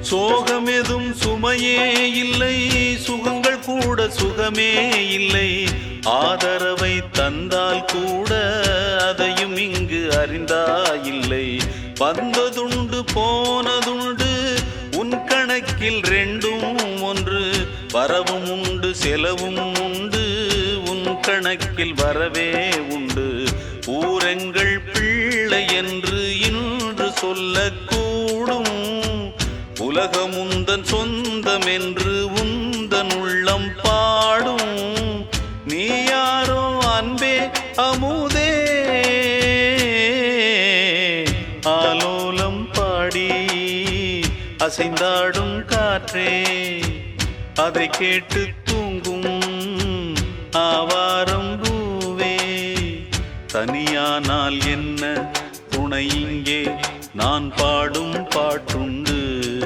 சோகமெதும் சுமையே இல்லை, சுகங்கள் கூட சுகமே இல்லை. ஆதரவை தந்தால் கூட அதையும் இங்கு அறிந்தாயில்லை. வந்ததுண்டு போனதுண்டு உன் கணக்கில் ரெண்டும் ஒன்று. வரவும் உண்டு செலவும் உண்டு, உன் கணக்கில் வரவே உண்டு. ஊரெங்கள் பிள்ளை என்று இன்று சொல்லக்கூடும். உலகம் உந்தன் சொந்தம் என்று உந்தன் உள்ளம் பாடும். நீ யாரோ அன்பே அமுதே, ஆலோலம் பாடி அசைந்தாடும் காற்றே, அதை கேட்டு தூங்கும் ஆவாரம் பூவே. தனியானால் என்ன துணை இங்கே, நான் பாடும் பாட்டு